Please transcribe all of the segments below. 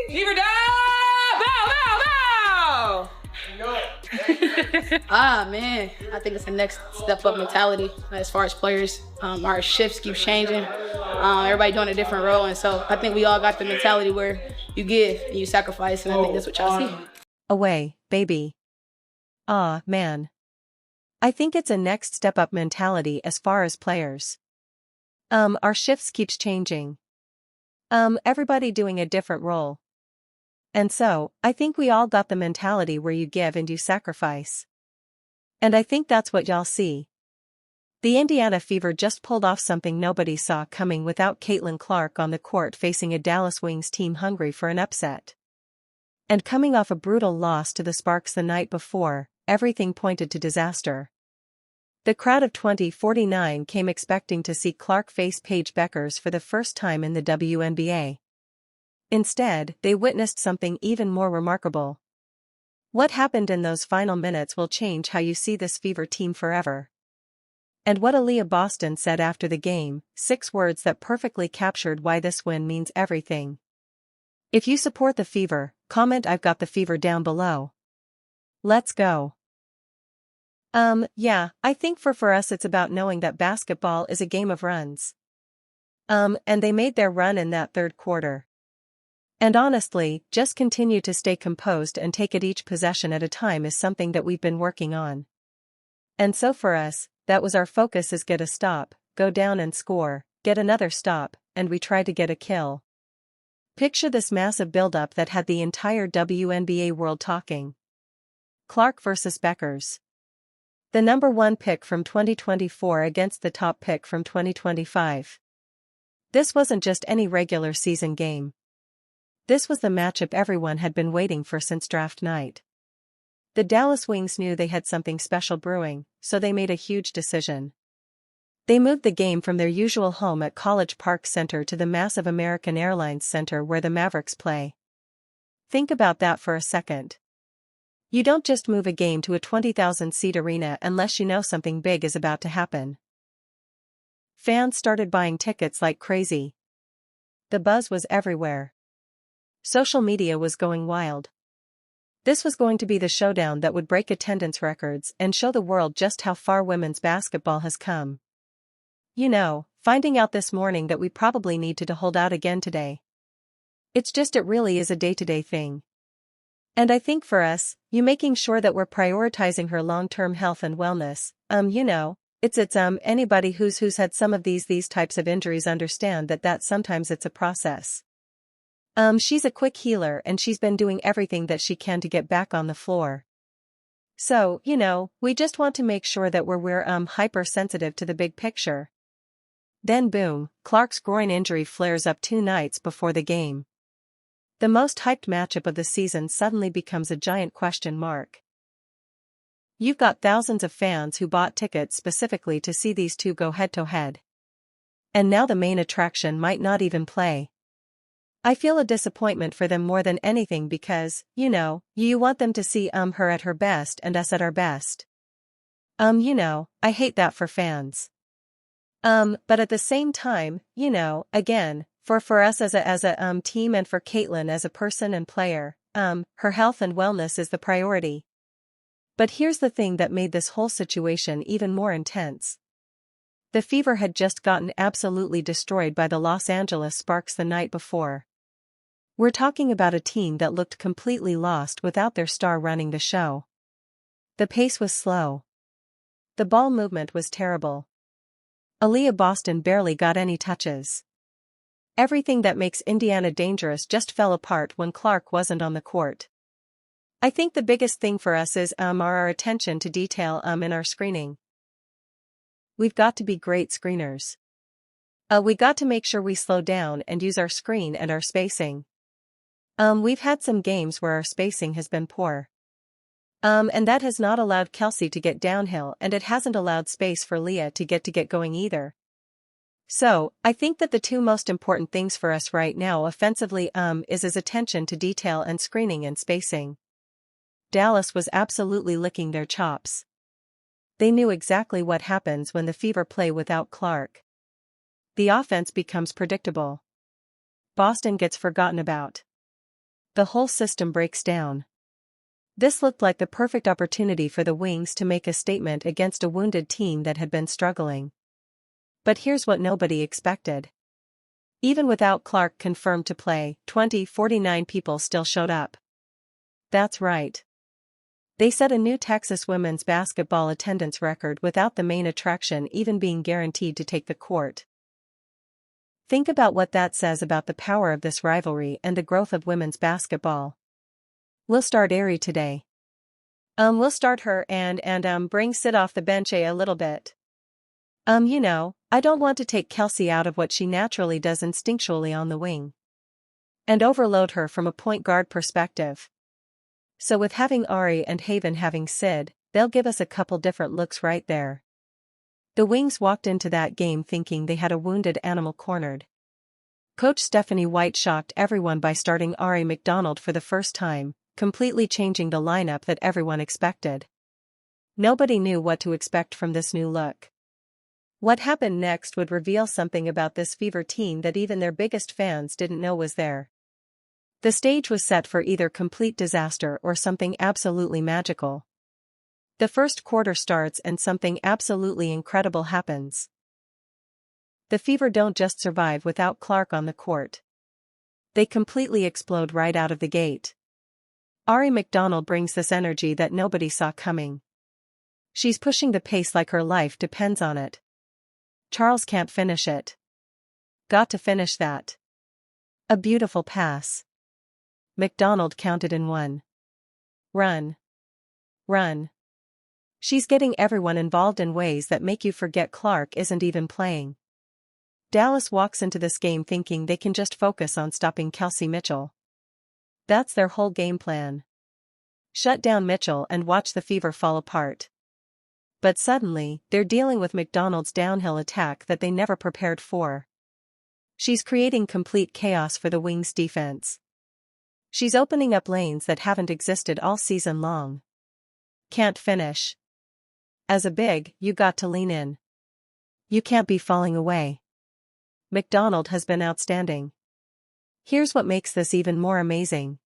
Fever down! Bow, bow, bow! Man, I think it's the next step up mentality as far as players. Our shifts keep changing. Everybody doing a different role, and so I think we all got the mentality where you give and you sacrifice, and I think that's what y'all see. Away, baby. Man. I think it's a next step up mentality as far as players. Our shifts keeps changing. Everybody doing a different role. And so, I think we all got the mentality where you give and you sacrifice. And I think that's what y'all see. The IndianaFever just pulled off something nobody saw coming without Caitlin Clark on the court facing a Dallas Wings team hungry for an upset. And coming off a brutal loss to the Sparks the night before, everything pointed to disaster. The crowd of 2049 came expecting to see Clark face Paige Bueckers for the first time in the WNBA. Instead, they witnessed something even more remarkable. What happened in those final minutes will change how you see this Fever team forever. And what Aliyah Boston said after the game, 6 words that perfectly captured why this win means everything. If you support the Fever, comment "I've got the Fever" down below. Let's go. Yeah, I think for us it's about knowing that basketball is a game of runs. And they made their run in that third quarter. And honestly, just continue to stay composed and take it each possession at a time is something that we've been working on. And so for us, that was our focus: is get a stop, go down and score, get another stop, and we try to get a kill. Picture this massive buildup that had the entire WNBA world talking. Clark versus Bueckers. The number 1 pick from 2024 against the top pick from 2025. This wasn't just any regular season game. This was the matchup everyone had been waiting for since draft night. The Dallas Wings knew they had something special brewing, so they made a huge decision. They moved the game from their usual home at College Park Center to the massive American Airlines Center where the Mavericks play. Think about that for a second. You don't just move a game to a 20,000-seat arena unless you know something big is about to happen. Fans started buying tickets like crazy. The buzz was everywhere. Social media was going wild. This was going to be the showdown that would break attendance records and show the world just how far women's basketball has come. You know, finding out this morning that we probably need to hold out again today. It really is a day-to-day thing. And I think for us, you making sure that we're prioritizing her long-term health and wellness, it's anybody who's had some of these types of injuries understand that sometimes it's a process. She's a quick healer and she's been doing everything that she can to get back on the floor. So, we just want to make sure that we're hypersensitive to the big picture. Then boom, Clark's groin injury flares up 2 nights before the game. The most hyped matchup of the season suddenly becomes a giant question mark. You've got thousands of fans who bought tickets specifically to see these two go head-to-head. And now the main attraction might not even play. I feel a disappointment for them more than anything because, you want them to see her at her best and us at our best. I hate that for fans. But at the same time, again, for us as a team and for Caitlin as a person and player, her health and wellness is the priority. But here's the thing that made this whole situation even more intense. The Fever had just gotten absolutely destroyed by the Los Angeles Sparks the night before. We're talking about a team that looked completely lost without their star running the show. The pace was slow. The ball movement was terrible. Aliyah Boston barely got any touches. Everything that makes Indiana dangerous just fell apart when Clark wasn't on the court. I think the biggest thing for us is our attention to detail in our screening. We've got to be great screeners. We got to make sure we slow down and use our screen and our spacing. We've had some games where our spacing has been poor. And that has not allowed Kelsey to get downhill, and it hasn't allowed space for Leah to get going either. So, I think that the 2 most important things for us right now offensively is attention to detail and screening and spacing. Dallas was absolutely licking their chops. They knew exactly what happens when the Fever play without Clark. The offense becomes predictable. Boston gets forgotten about. the whole system breaks down. This looked like the perfect opportunity for the Wings to make a statement against a wounded team that had been struggling. But here's what nobody expected. Even without Clark confirmed to play, 49 people still showed up. That's right. They set a new Texas women's basketball attendance record without the main attraction even being guaranteed to take the court. Think about what that says about the power of this rivalry and the growth of women's basketball. We'll start Ari today. We'll start her and bring Sid off the bench a little bit. I don't want to take Kelsey out of what she naturally does instinctually on the wing. And overload her from a point guard perspective. So with having Ari and Haven having Sid, they'll give us a couple different looks right there. The Wings walked into that game thinking they had a wounded animal cornered. Coach Stephanie White shocked everyone by starting Ari McDonald for the first time, completely changing the lineup that everyone expected. Nobody knew what to expect from this new look. What happened next would reveal something about this Fever team that even their biggest fans didn't know was there. The stage was set for either complete disaster or something absolutely magical. The first quarter starts and something absolutely incredible happens. The Fever don't just survive without Clark on the court. They completely explode right out of the gate. Ari McDonald brings this energy that nobody saw coming. She's pushing the pace like her life depends on it. Charles can't finish it. Got to finish that. A beautiful pass. McDonald counted in one. Run. Run. She's getting everyone involved in ways that make you forget Clark isn't even playing. Dallas walks into this game thinking they can just focus on stopping Kelsey Mitchell. That's their whole game plan. Shut down Mitchell and watch the Fever fall apart. But suddenly, they're dealing with McDonald's downhill attack that they never prepared for. She's creating complete chaos for the Wings' defense. She's opening up lanes that haven't existed all season long. Can't finish. As a big, you got to lean in. You can't be falling away. McDonald has been outstanding. Here's what makes this even more amazing.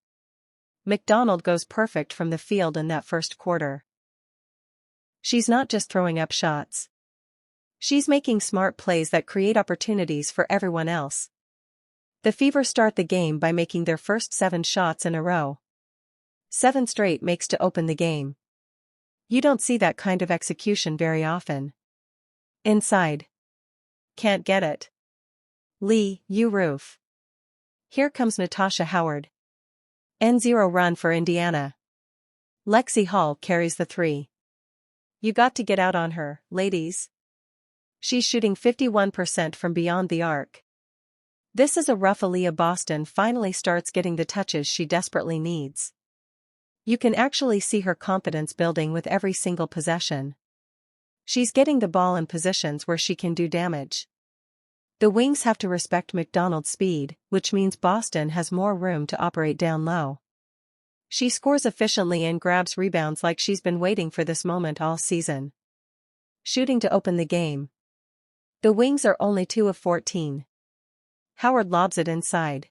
McDonald goes perfect from the field in that first quarter. She's not just throwing up shots. She's making smart plays that create opportunities for everyone else. The Fever start the game by making their first 7 shots in a row. 7 straight makes to open the game. You don't see that kind of execution very often. Inside. Can't get it. Lee, you roof. Here comes Natasha Howard. N0 run for Indiana. Lexi Hall carries the 3. You got to get out on her, ladies. She's shooting 51% from beyond the arc. This is a rough Aliyah. Boston finally starts getting the touches she desperately needs. You can actually see her confidence building with every single possession. She's getting the ball in positions where she can do damage. The Wings have to respect McDonald's speed, which means Boston has more room to operate down low. She scores efficiently and grabs rebounds like she's been waiting for this moment all season. Shooting to open the game. The Wings are only 2 of 14. Howard lobs it inside.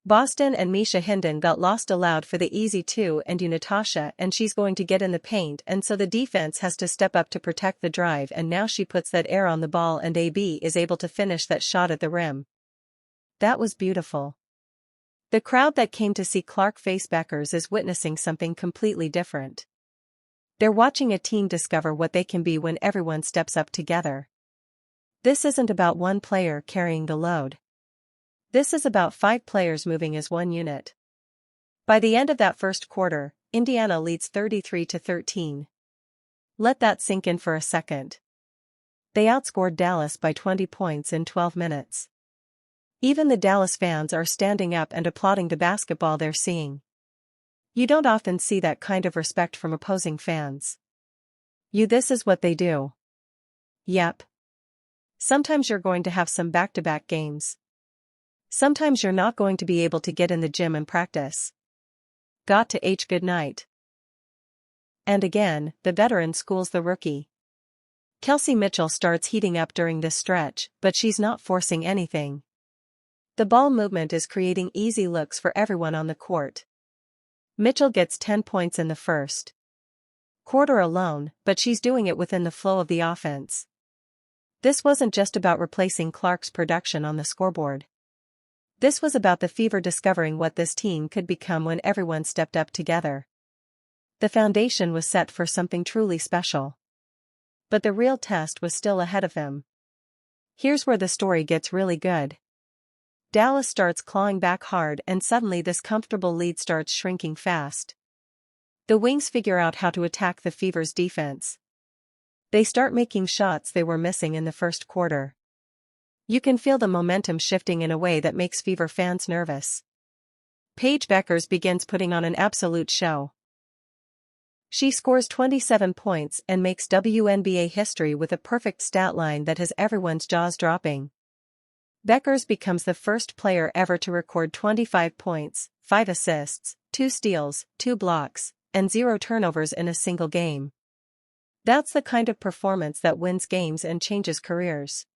Boston and Misha Hinden got lost allowed for the easy 2 and you Natasha, and she's going to get in the paint, and so the defense has to step up to protect the drive, and now she puts that air on the ball and AB is able to finish that shot at the rim. That was beautiful. The crowd that came to see Clark face backers is witnessing something completely different. They're watching a team discover what they can be when everyone steps up together. This isn't about one player carrying the load. This is about 5 players moving as one unit. By the end of that first quarter, Indiana leads 33-13. Let that sink in for a second. They outscored Dallas by 20 points in 12 minutes. Even the Dallas fans are standing up and applauding the basketball they're seeing. You don't often see that kind of respect from opposing fans. This is what they do. Yep. Sometimes you're going to have some back-to-back games. Sometimes you're not going to be able to get in the gym and practice. Got to good night. And again, the veteran schools the rookie. Kelsey Mitchell starts heating up during this stretch, but she's not forcing anything. The ball movement is creating easy looks for everyone on the court. Mitchell gets 10 points in the first quarter alone, but she's doing it within the flow of the offense. This wasn't just about replacing Clark's production on the scoreboard. This was about the Fever discovering what this team could become when everyone stepped up together. The foundation was set for something truly special. But the real test was still ahead of them. Here's where the story gets really good. Dallas starts clawing back hard, and suddenly this comfortable lead starts shrinking fast. The Wings figure out how to attack the Fever's defense. They start making shots they were missing in the first quarter. You can feel the momentum shifting in a way that makes Fever fans nervous. Paige Bueckers begins putting on an absolute show. She scores 27 points and makes WNBA history with a perfect stat line that has everyone's jaws dropping. Bueckers becomes the first player ever to record 25 points, 5 assists, 2 steals, 2 blocks, and 0 turnovers in a single game. That's the kind of performance that wins games and changes careers.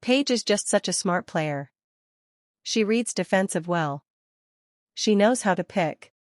Paige is just such a smart player. She reads defensive well. She knows how to pick